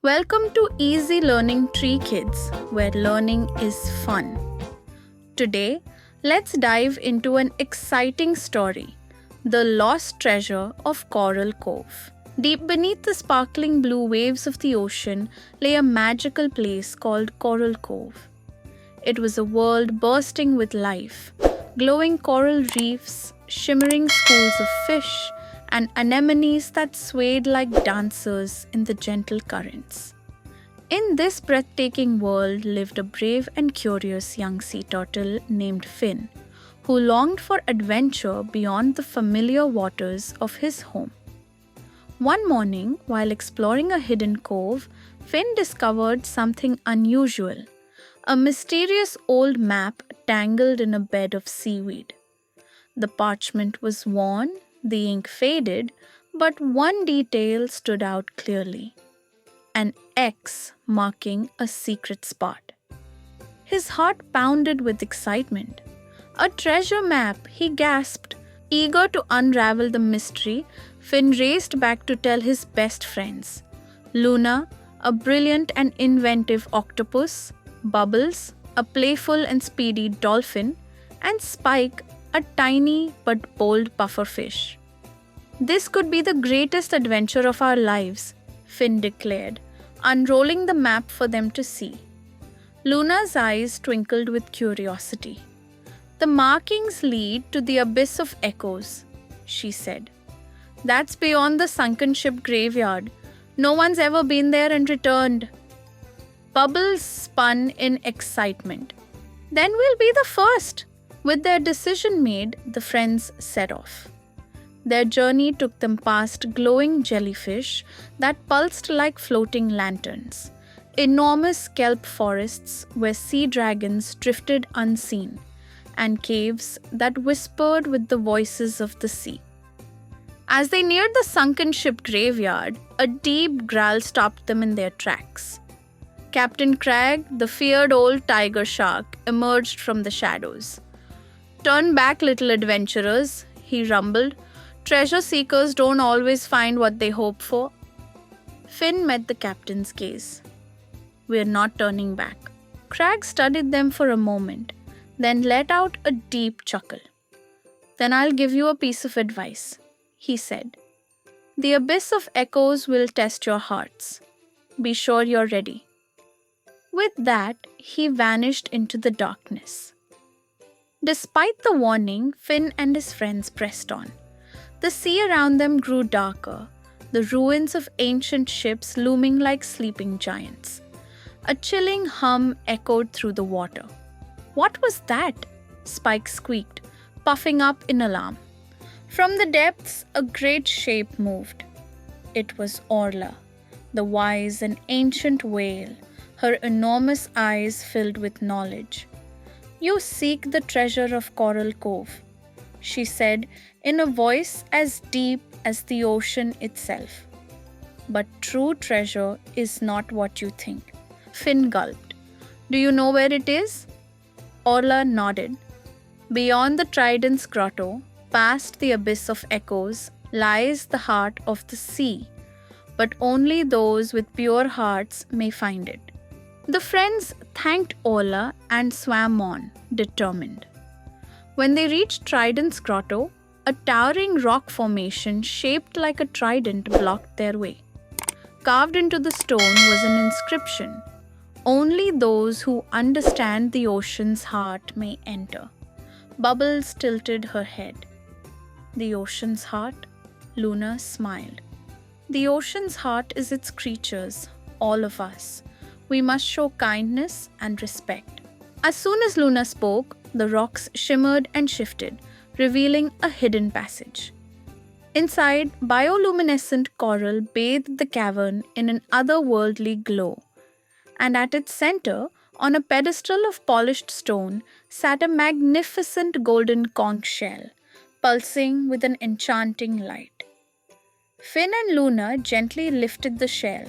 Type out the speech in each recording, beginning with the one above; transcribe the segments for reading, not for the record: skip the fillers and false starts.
Welcome to Easy Learning Tree Kids, where learning is fun. Today, let's dive into an exciting story, The Lost Treasure of Coral Cove. Deep beneath the sparkling blue waves of the ocean lay a magical place called Coral Cove. It was a world bursting with life, glowing coral reefs, shimmering schools of fish, and anemones that swayed like dancers in the gentle currents. In this breathtaking world lived a brave and curious young sea turtle named Finn, who longed for adventure beyond the familiar waters of his home. One morning, while exploring a hidden cove, Finn discovered something unusual: a mysterious old map tangled in a bed of seaweed. The parchment was worn, the ink faded, but one detail stood out clearly: an X marking a secret spot. His heart pounded with excitement. A treasure map, he gasped. Eager to unravel the mystery, Finn raced back to tell his best friends: Luna, a brilliant and inventive octopus; Bubbles, a playful and speedy dolphin; and Spike, a tiny but bold pufferfish. "This could be the greatest adventure of our lives," Finn declared, unrolling the map for them to see. Luna's eyes twinkled with curiosity. "The markings lead to the abyss of echoes," she said. "That's beyond the sunken ship graveyard. No one's ever been there and returned." Bubbles spun in excitement. "Then we'll be the first." With their decision made, the friends set off. Their journey took them past glowing jellyfish that pulsed like floating lanterns, enormous kelp forests where sea dragons drifted unseen, and caves that whispered with the voices of the sea. As they neared the sunken ship graveyard, a deep growl stopped them in their tracks. Captain Crag, the feared old tiger shark, emerged from the shadows. "Turn back, little adventurers," he rumbled. "Treasure seekers don't always find what they hope for." Finn met the captain's gaze. "We're not turning back." Crag studied them for a moment, then let out a deep chuckle. "Then I'll give you a piece of advice," he said. "The abyss of echoes will test your hearts. Be sure you're ready." With that, he vanished into the darkness. Despite the warning, Finn and his friends pressed on. The sea around them grew darker, the ruins of ancient ships looming like sleeping giants. A chilling hum echoed through the water. "What was that?" Spike squeaked, puffing up in alarm. From the depths, a great shape moved. It was Orla, the wise and ancient whale, her enormous eyes filled with knowledge. "You seek the treasure of Coral Cove," she said in a voice as deep as the ocean itself. "But true treasure is not what you think." Finn gulped. "Do you know where it is?" Orla nodded. "Beyond the Trident's grotto, past the abyss of echoes, lies the heart of the sea. But only those with pure hearts may find it." The friends thanked Orla and swam on, determined. When they reached Trident's grotto, a towering rock formation shaped like a trident blocked their way. Carved into the stone was an inscription: "Only those who understand the ocean's heart may enter." Bubbles tilted her head. "The ocean's heart?" Luna smiled. "The ocean's heart is its creatures, all of us. We must show kindness and respect." As soon as Luna spoke, the rocks shimmered and shifted, revealing a hidden passage. Inside, bioluminescent coral bathed the cavern in an otherworldly glow, and at its center, on a pedestal of polished stone, sat a magnificent golden conch shell, pulsing with an enchanting light. Finn and Luna gently lifted the shell,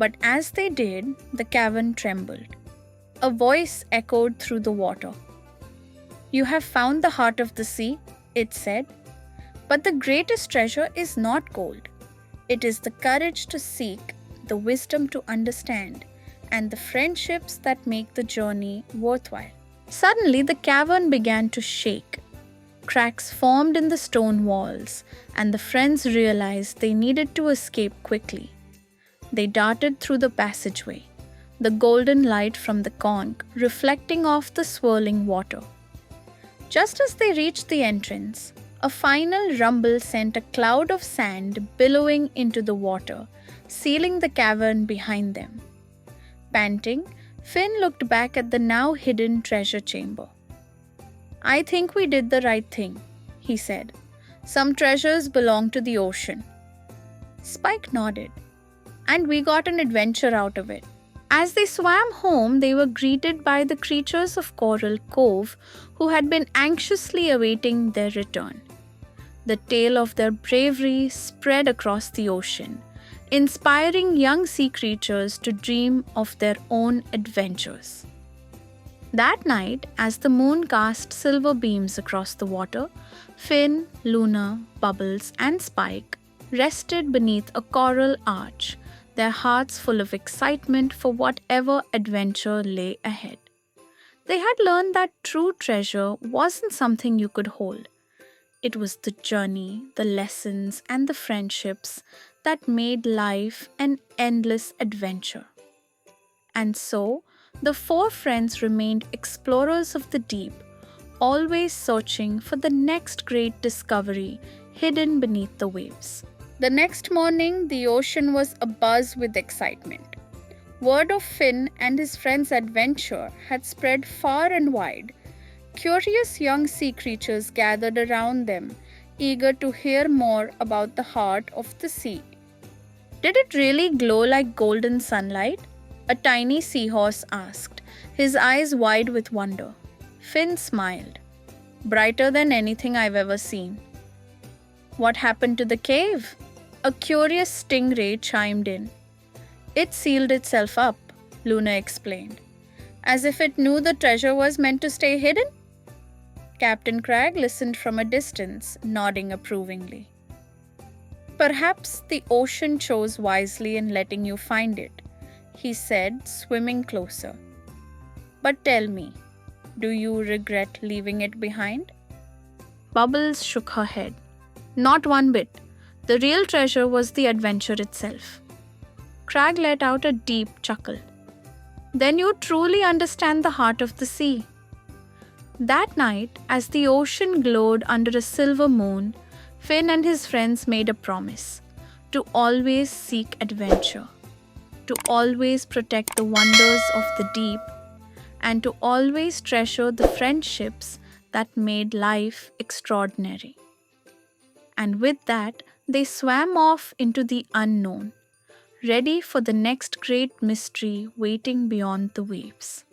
but as they did, the cavern trembled. A voice echoed through the water. "You have found the heart of the sea," it said. "But the greatest treasure is not gold. It is the courage to seek the wisdom to understand, and the friendships that make the journey worthwhile. Suddenly, the cavern began to shake. Cracks formed in the stone walls, and the friends realized they needed to escape quickly. They darted through the passageway, the golden light from the conch reflecting off the swirling water. Just as they reached the entrance, a final rumble sent a cloud of sand billowing into the water, sealing the cavern behind them. Panting, Finn looked back at the now hidden treasure chamber. "I think we did the right thing," he said. "Some treasures belong to the ocean." Spike nodded. "And we got an adventure out of it." As they swam home, they were greeted by the creatures of Coral Cove who had been anxiously awaiting their return. The tale of their bravery spread across the ocean, inspiring young sea creatures to dream of their own adventures. That night, as the moon cast silver beams across the water, Finn, Luna, Bubbles, and Spike rested beneath a coral arch, their hearts full of excitement for whatever adventure lay ahead. They had learned that true treasure wasn't something you could hold. It was the journey, the lessons, and the friendships that made life an endless adventure. And so, the four friends remained explorers of the deep, always searching for the next great discovery hidden beneath the waves. The next morning, the ocean was abuzz with excitement. Word of Finn and his friends' adventure had spread far and wide. Curious young sea creatures gathered around them, eager to hear more about the heart of the sea. "Did it really glow like golden sunlight?" a tiny seahorse asked, his eyes wide with wonder. Finn smiled. "Brighter than anything I've ever seen." "What happened to the cave?" a curious stingray chimed in. "It sealed itself up," Luna explained. "As if it knew the treasure was meant to stay hidden?" Captain Crag listened from a distance, nodding approvingly. "Perhaps the ocean chose wisely in letting you find it," he said, swimming closer. "But tell me, do you regret leaving it behind?" Bubbles shook her head. "Not one bit. The real treasure was the adventure itself." Crag let out a deep chuckle. "Then you truly understand the heart of the sea." That night, as the ocean glowed under a silver moon, Finn and his friends made a promise to always seek adventure, to always protect the wonders of the deep, and to always treasure the friendships that made life extraordinary. And with that, they swam off into the unknown, ready for the next great mystery waiting beyond the waves.